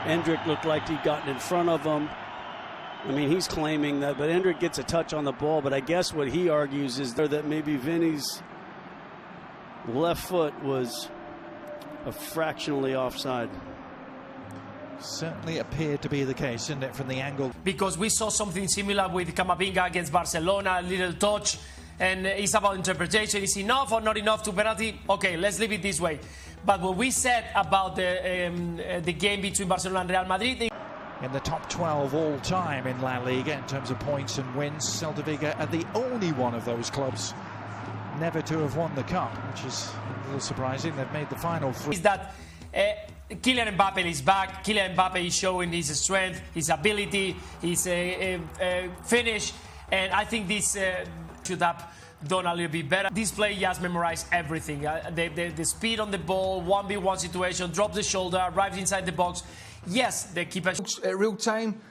Endrick looked like he'd gotten in front of him. I mean, he's claiming that, but Endrick gets a touch on the ball. But I guess what he argues is that maybe Vinny's left foot was a fractionally offside. Certainly appeared to be the case, didn't it, from the angle? Because we saw something similar with Camavinga against Barcelona, a little touch, and it's about interpretation. Is enough or not enough to penalty? Okay, let's leave it this way. But what we said about the game between Barcelona and Real Madrid... In the top 12 all-time in La Liga in terms of points and wins, Celta Vigo are the only one of those clubs never to have won the cup, which is a little surprising. They've made the final three. Is that Kylian Mbappe is back. Kylian Mbappe is showing his strength, his ability, his finish, and I think this should have done a little bit better. This player just memorized everything. The speed on the ball, 1v1 situation, drops the shoulder, arrives inside the box. Yes, the keeper... At real time,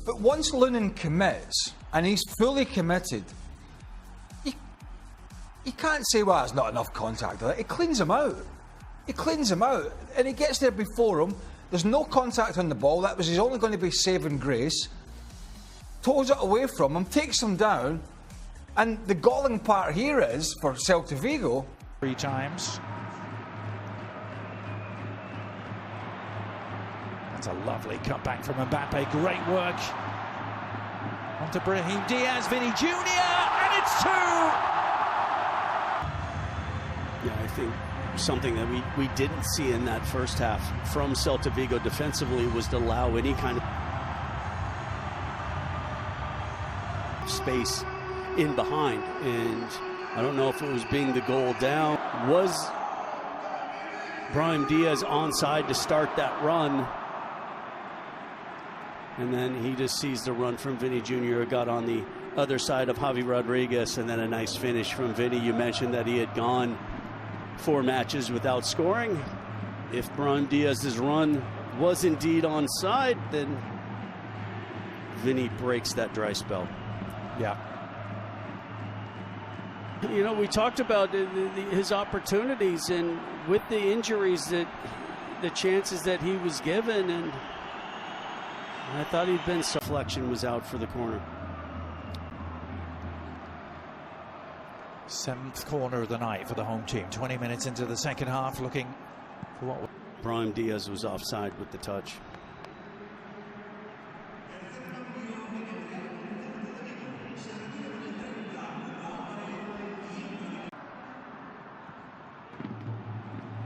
but once Lunin commits, and he's fully committed, you can't say, well, there's not enough contact. It cleans him out. It cleans him out, and he gets there before him. There's no contact on the ball. That was his only going to be saving grace. Toes it away from him, takes him down, and the galling part here is, for Celta Vigo... 3 times. That's a lovely cutback from Mbappe. Great work. On to Brahim Diaz, Vinny Jr. And it's 2! Yeah, I think something that we didn't see in that first half from Celta Vigo defensively was to allow any kind of space in behind. And I don't know if it was being the goal down. Was Brahim Diaz onside to start that run? And then he just sees the run from Vinny Jr. got on the other side of Javi Rodriguez, and then a nice finish from Vinny. You mentioned that he had gone 4 matches without scoring. If Brahim Diaz's run was indeed onside, then Vinny breaks that dry spell. Yeah. You know, we talked about his opportunities, and with the injuries, that the chances that he was given, and I thought he'd been... Deflection was out for the corner. 7th corner of the night for the home team. 20 minutes into the second half, looking for what... Brahim Diaz was offside with the touch.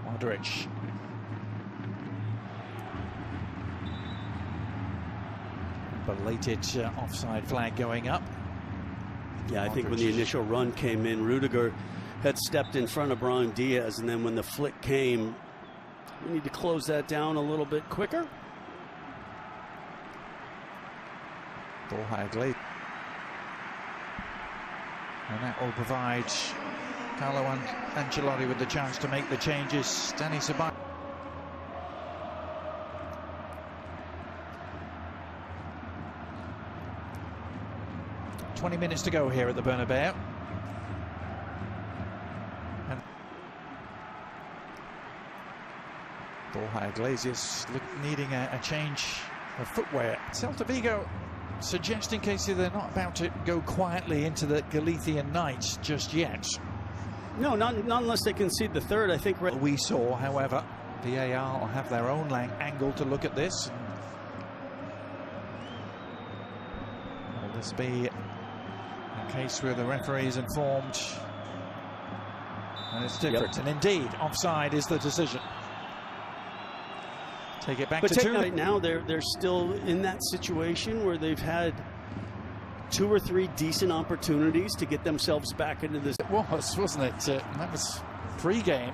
Modric. Belated offside flag going up. Yeah, I think when the initial run came in, Rudiger had stepped in front of Brahim Diaz, and then when the flick came, we need to close that down a little bit quicker. Ball Hagley. And that will provide Carlo Ancelotti with the chance to make the changes. Danny Ceballos. 20 minutes to go here at the Bernabéu. And Borja Iglesias needing a change of footwear. Celta Vigo suggesting, Casey, they're not about to go quietly into the Galician night just yet. No, not unless they concede the third, I think. We saw, however, VAR will have their own angle to look at this. Will this be a case where the referee is informed and it's different? Yep. And indeed, offside is the decision. Take it back to 2. Right now, they're still in that situation where they've had 2 or 3 decent opportunities to get themselves back into this. It was, wasn't it? That was pre-game.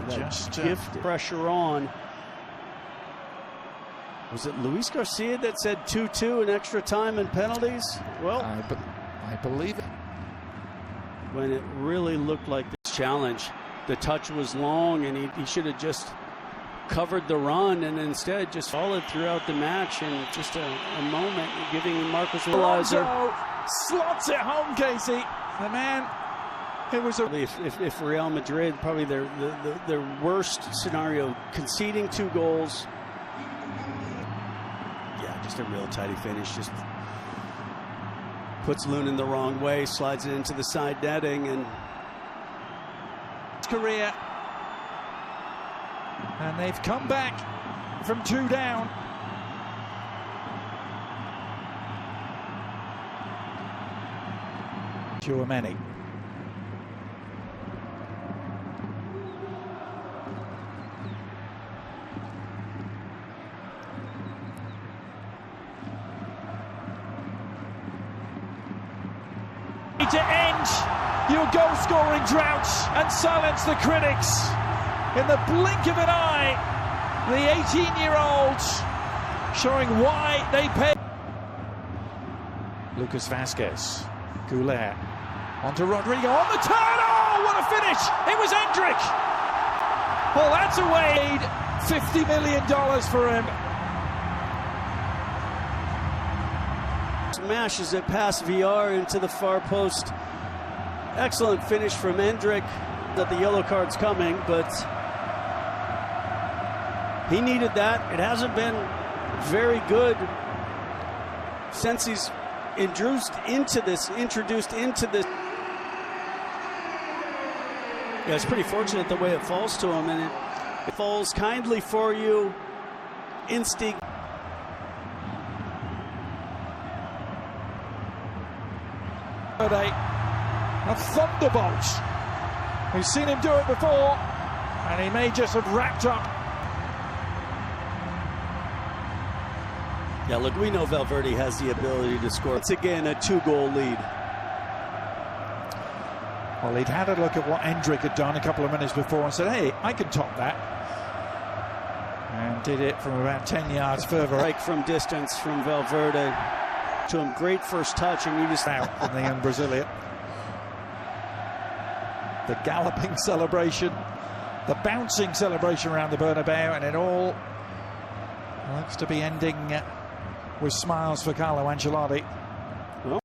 Just gift pressure on. Was it Luis Garcia that said 2-2 in extra time and penalties? Well, I believe it. When it really looked like this challenge, the touch was long, and he should have just covered the run, and instead just followed throughout the match. And just a moment giving Marcus Realizer slots it home, Casey. The man It was a... If Real Madrid, probably their worst scenario, conceding 2 goals. Yeah, just a real tidy finish. Just puts Lunin the wrong way, slides it into the side netting, and career. And they've come back from 2 down. Tchouaméni. To end your goal-scoring drought and silence the critics. In the blink of an eye, the 18-year-olds showing why they pay. Lucas Vazquez, Goulet, onto Rodrigo, on the turn, oh, what a finish! It was Endrick! Well, that's a way, $50 million for him. Smashes it past VR into the far post. Excellent finish from Endrick. That the yellow card's coming, but he needed that. It hasn't been very good since he's introduced into this. Yeah, it's pretty fortunate the way it falls to him, and it falls kindly for you. Instinct. A thunderbolt. We've seen him do it before, and he may just have wrapped up. Yeah, look, we know Valverde has the ability to score. It's again a 2-goal lead. Well, he'd had a look at what Endrick had done a couple of minutes before and said, hey, I can top that. And did it from about 10 yards further. Break from distance from Valverde to him. Great first touch, and you just out from the young Brazilian. The galloping celebration, the bouncing celebration around the Bernabéu, and it all looks to be ending with smiles for Carlo Ancelotti.